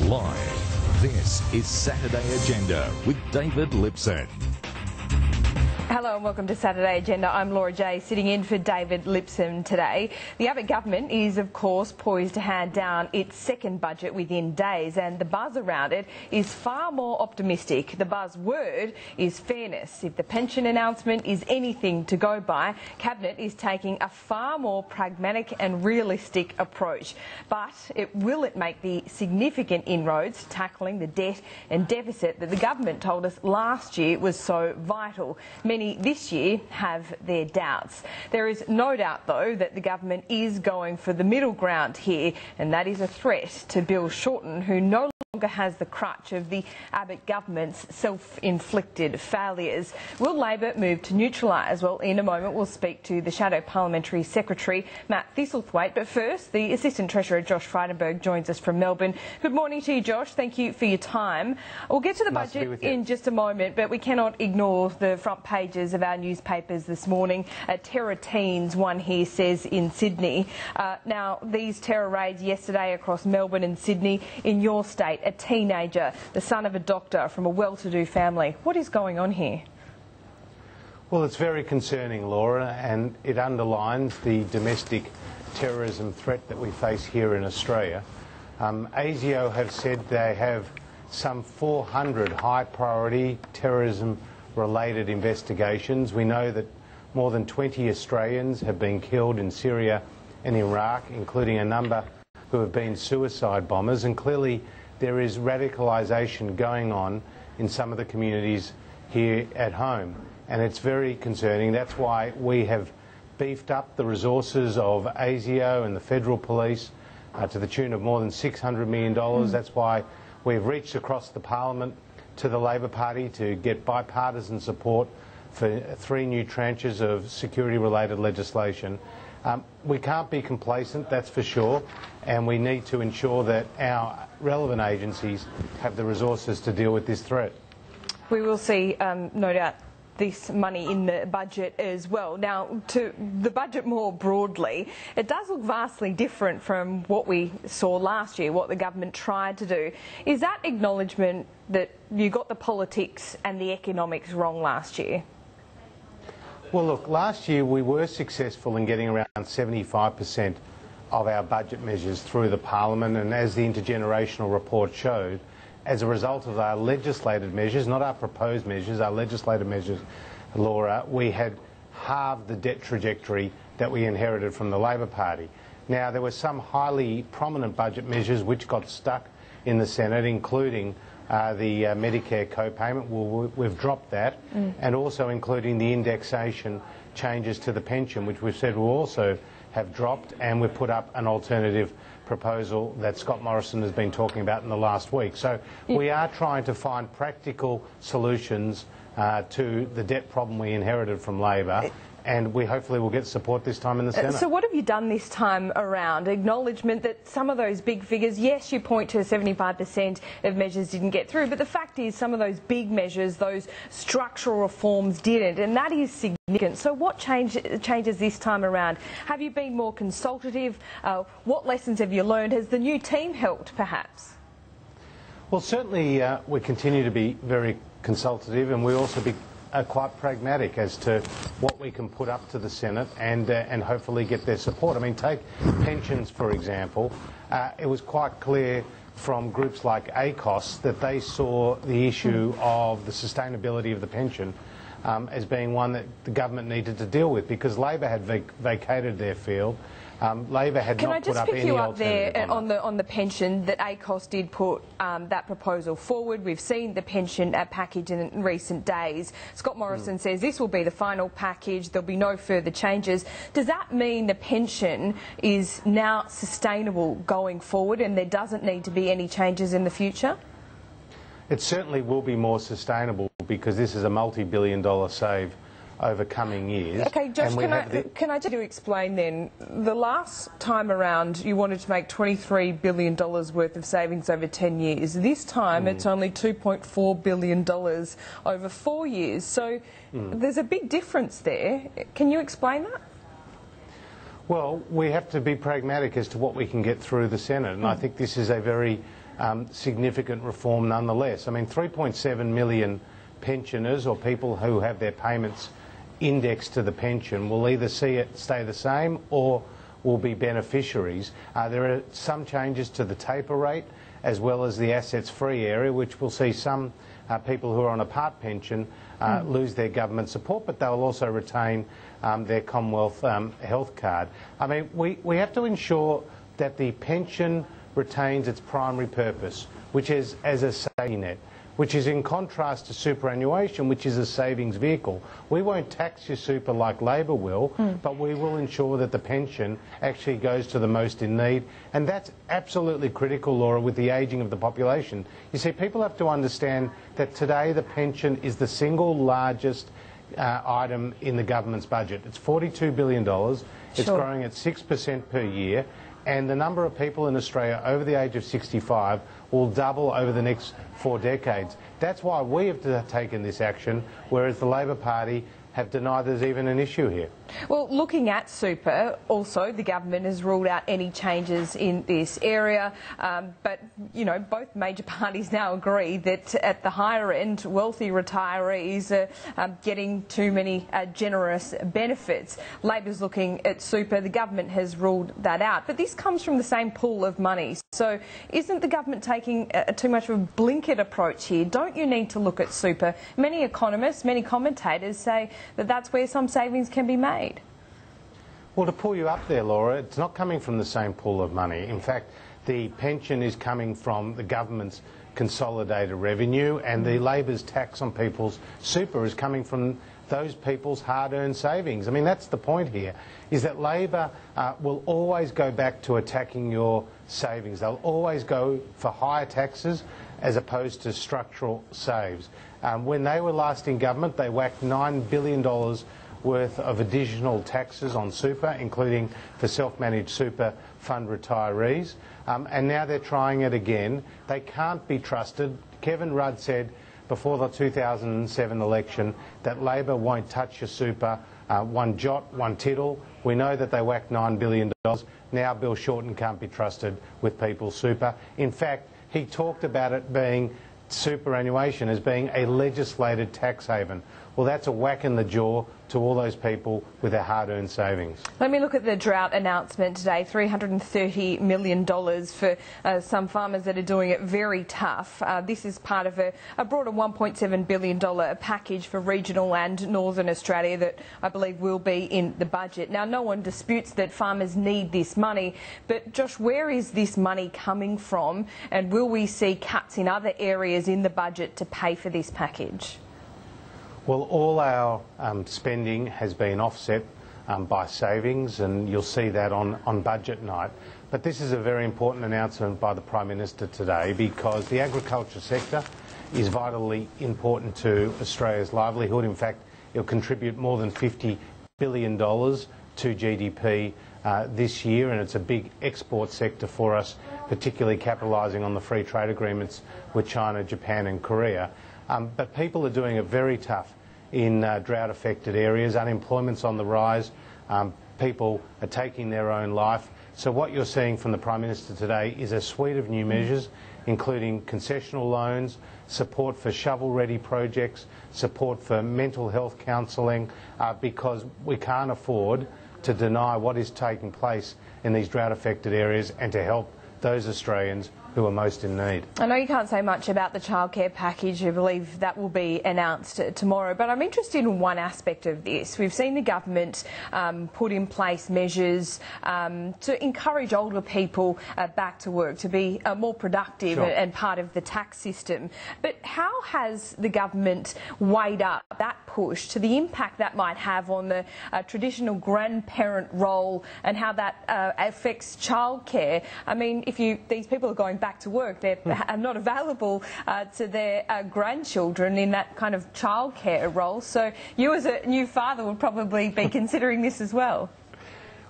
Live, this is Saturday Agenda with David Lipson. Hello and welcome to Saturday Agenda. I'm Laura J, sitting in for David Lipson today. The Abbott government is, of course, poised to hand down its second budget within days, and the buzz around it is far more optimistic. The buzzword is fairness. If the pension announcement is anything to go by, Cabinet is taking a far more pragmatic and realistic approach. But will it make the significant inroads tackling the debt and deficit that the government told us last year was so vital? Many this year have their doubts. There is no doubt, though, that the government is going for the middle ground here, and that is a threat to Bill Shorten, who no longer has the crutch of the Abbott government's self-inflicted failures. Will Labor move to neutralise? Well, in a moment we'll speak to the Shadow Parliamentary Secretary, Matt Thistlethwaite, but first the Assistant Treasurer, Josh Frydenberg, joins us from Melbourne. Good morning to you, Josh. Thank you for your time. We'll get to the budget in just a moment, but we cannot ignore the front pages of our newspapers this morning. Terror teens, one here says, in Sydney. Now, these terror raids yesterday across Melbourne and Sydney. In your state, a teenager, the son of a doctor from a well-to-do family. What is going on here? Well, it's very concerning, Laura, and it underlines the domestic terrorism threat that we face here in Australia. ASIO have said they have some 400 high-priority terrorism-related investigations. We know that more than 20 Australians have been killed in Syria and Iraq, including a number who have been suicide bombers, and clearly there is radicalisation going on in some of the communities here at home, and it's very concerning. That's why we have beefed up the resources of ASIO and the Federal Police to the tune of more than $600 million. That's why we've reached across the Parliament to the Labor Party to get bipartisan support for 3 new tranches of security-related legislation. We can't be complacent, that's for sure, and we need to ensure that our relevant agencies have the resources to deal with this threat. We will see, no doubt, this money in the budget as well. Now, to the budget more broadly, it does look vastly different from what we saw last year, what the government tried to do. Is that acknowledgement that you got the politics and the economics wrong last year? Well, look, last year we were successful in getting around 75% of our budget measures through the Parliament, and as the intergenerational report showed, as a result of our legislated measures, not our proposed measures, our legislated measures, Laura, we had halved the debt trajectory that we inherited from the Labor Party. Now, there were some highly prominent budget measures which got stuck in the Senate, including the Medicare co-payment. We've dropped that, and also including the indexation changes to the pension, which we've said will also have dropped, and we've put up an alternative proposal that Scott Morrison has been talking about in the last week. So we are trying to find practical solutions to the debt problem we inherited from Labor, and we hopefully will get support this time in the Senate. So what have you done this time around? Acknowledgement that some of those big figures, yes, you point to 75% of measures didn't get through, but the fact is some of those big measures, those structural reforms didn't, and that is significant. So what changes this time around? Have you been more consultative? What lessons have you learned? Has the new team helped, perhaps? Well, certainly we continue to be very consultative, and we also be quite pragmatic as to what we can put up to the Senate and hopefully get their support. I mean, take pensions, for example. It was quite clear from groups like ACOS that they saw the issue of the sustainability of the pension as being one that the government needed to deal with, because Labor had vacated their field. Labor had not put up any alternative. Can I just pick you up there on the pension, that ACOS did put that proposal forward. We've seen the pension package in recent days. Scott Morrison says this will be the final package, there'll be no further changes. Does that mean the pension is now sustainable going forward and there doesn't need to be any changes in the future? It certainly will be more sustainable, because this is a multi-billion-dollar save over coming years. Okay, Josh, can I just explain then? The last time around you wanted to make $23 billion worth of savings over 10 years. This time it's only $2.4 billion over 4 years. So there's a big difference there. Can you explain that? Well, we have to be pragmatic as to what we can get through the Senate, and I think this is a very significant reform nonetheless. I mean, 3.7 million pensioners or people who have their payments indexed to the pension will either see it stay the same or will be beneficiaries. There are some changes to the taper rate as well as the assets free area, which will see some people who are on a part pension lose their government support, but they'll also retain their Commonwealth health card. I mean, we have to ensure that the pension retains its primary purpose, which is as a safety net, which is in contrast to superannuation, which is a savings vehicle. We won't tax your super like Labor will, but we will ensure that the pension actually goes to the most in need. And that's absolutely critical, Laura, with the ageing of the population. You see, people have to understand that today the pension is the single largest item in the government's budget. It's $42 billion. It's growing at 6% per year. And the number of people in Australia over the age of 65 will double over the next 4 decades. That's why we have taken this action, whereas the Labor Party have denied there's even an issue here. Well, looking at super, also the government has ruled out any changes in this area, but you know, both major parties now agree that at the higher end, wealthy retirees are getting too many generous benefits. Labor's looking at super, the government has ruled that out, but this comes from the same pool of money. So isn't the government taking too much of a blinkered approach here? Don't you need to look at super? Many economists, many commentators say that that's where some savings can be made. Well, to pull you up there, Laura, it's not coming from the same pool of money. In fact, the pension is coming from the government's consolidated revenue, and the Labor's tax on people's super is coming from those people's hard-earned savings. I mean, that's the point here, is that Labor will always go back to attacking your savings. They'll always go for higher taxes as opposed to structural saves. When they were last in government, they whacked $9 billion worth of additional taxes on super, including for self-managed super fund retirees. And now they're trying it again. They can't be trusted. Kevin Rudd said before the 2007 election that Labor won't touch your super one jot, one tittle. We know that they whacked $9 billion. Now Bill Shorten can't be trusted with people's super. In fact, he talked about it being superannuation as being a legislated tax haven. Well, that's a whack in the jaw to all those people with their hard-earned savings. Let me look at the drought announcement today, $330 million for some farmers that are doing it very tough. This is part of a broader $1.7 billion package for regional and northern Australia that I believe will be in the budget. Now, no one disputes that farmers need this money, but Josh, where is this money coming from, and will we see cuts in other areas in the budget to pay for this package? Well, all our spending has been offset by savings, and you'll see that on budget night. But this is a very important announcement by the Prime Minister today, because the agriculture sector is vitally important to Australia's livelihood. In fact, it'll contribute more than $50 billion to GDP this year, and it's a big export sector for us, particularly capitalising on the free trade agreements with China, Japan and Korea. But people are doing it very tough in drought-affected areas. Unemployment's on the rise. People are taking their own life. So what you're seeing from the Prime Minister today is a suite of new measures, including concessional loans, support for shovel-ready projects, support for mental health counselling, because we can't afford to deny what is taking place in these drought-affected areas and to help those Australians who are most in need. I know you can't say much about the childcare package. I believe that will be announced tomorrow, but I'm interested in one aspect of this. We've seen the government put in place measures to encourage older people back to work, to be more productive and part of the tax system. But how has the government weighed up that push to the impact that might have on the traditional grandparent role and how that affects childcare? I mean, if these people are going back to work, they're not available to their grandchildren in that kind of childcare role. So you as a new father would probably be considering this as well.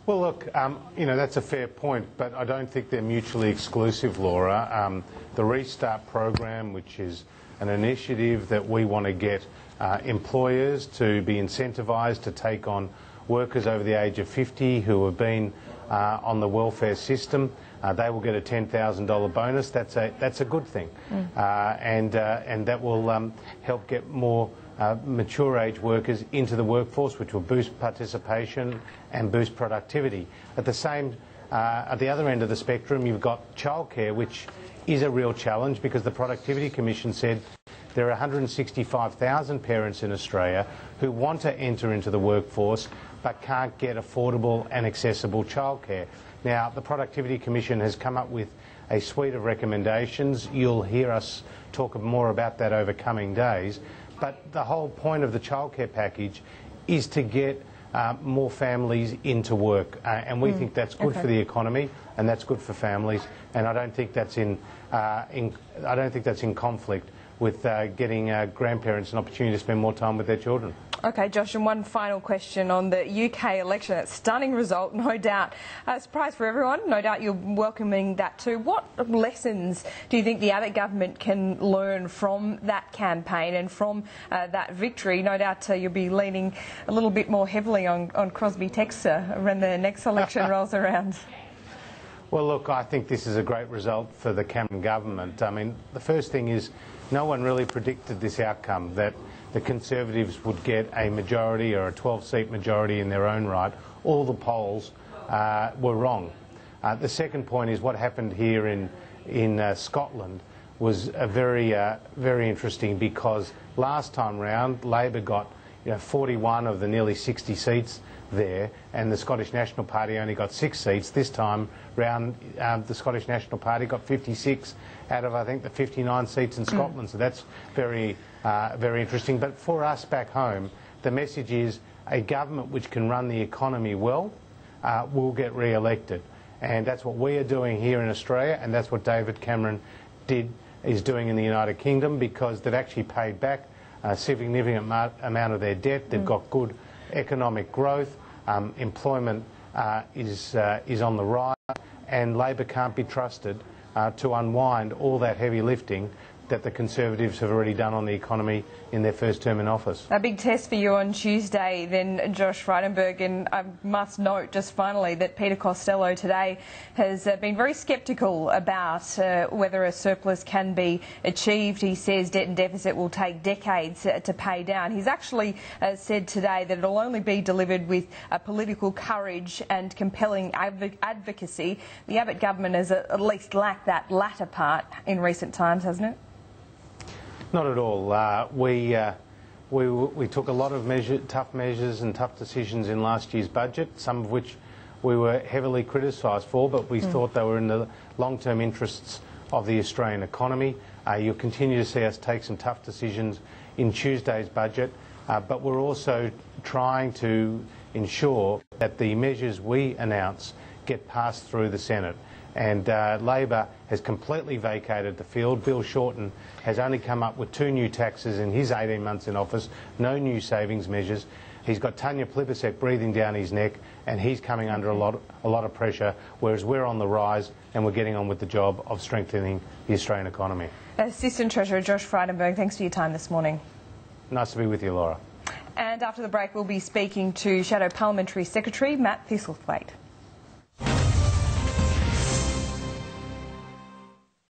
Well, look, you know, that's a fair point, but I don't think they're mutually exclusive, Laura. The Restart program, which is an initiative that we want to get employers to be incentivised to take on workers over the age of 50 who have been on the welfare system. They will get a $10,000 bonus. That's a good thing, and that will help get more mature age workers into the workforce, which will boost participation and boost productivity. At the other end of the spectrum, you've got childcare, which is a real challenge because the Productivity Commission said there are 165,000 parents in Australia who want to enter into the workforce but can't get affordable and accessible childcare. Now, the Productivity Commission has come up with a suite of recommendations. You'll hear us talk more about that over coming days. But the whole point of the childcare package is to get more families into work, and we think that's good for the economy and that's good for families. And I don't think that's in conflict with getting grandparents an opportunity to spend more time with their children. OK, Josh, and one final question on the UK election. A stunning result, no doubt. A surprise for everyone. No doubt you're welcoming that too. What lessons do you think the Abbott government can learn from that campaign and from that victory? No doubt you'll be leaning a little bit more heavily on Crosby Textor when the next election rolls around. Well, look, I think this is a great result for the Cameron government. I mean, the first thing is no one really predicted this outcome, that the Conservatives would get a majority or a 12-seat majority in their own right. All the polls were wrong. The second point is what happened here in Scotland was very interesting, because last time round Labor got 41 of the nearly 60 seats there, and the Scottish National Party only got 6 seats. This time round, the Scottish National Party got 56 out of, I think, the 59 seats in Scotland. So that's very interesting. But for us back home, the message is a government which can run the economy well will get re-elected. And that's what we are doing here in Australia, and that's what David Cameron is doing in the United Kingdom, because they've actually paid back a significant amount of their debt. They've got good economic growth, employment is on the rise, and Labor can't be trusted to unwind all that heavy lifting that the Conservatives have already done on the economy in their first term in office. A big test for you on Tuesday then, Josh Frydenberg, and I must note just finally that Peter Costello today has been very sceptical about whether a surplus can be achieved. He says debt and deficit will take decades to pay down. He's actually said today that it'll only be delivered with political courage and compelling advocacy. The Abbott government has at least lacked that latter part in recent times, hasn't it? Not at all. We took a lot of tough measures and tough decisions in last year's budget, some of which we were heavily criticised for, but we thought they were in the long-term interests of the Australian economy. You'll continue to see us take some tough decisions in Tuesday's budget, but we're also trying to ensure that the measures we announce get passed through the Senate. And Labor has completely vacated the field. Bill Shorten has only come up with 2 new taxes in his 18 months in office, no new savings measures. He's got Tanya Plibersek breathing down his neck, and he's coming under a lot of pressure, whereas we're on the rise and we're getting on with the job of strengthening the Australian economy. Assistant Treasurer Josh Frydenberg, thanks for your time this morning. Nice to be with you, Laura. And after the break, we'll be speaking to Shadow Parliamentary Secretary Matt Thistlethwaite.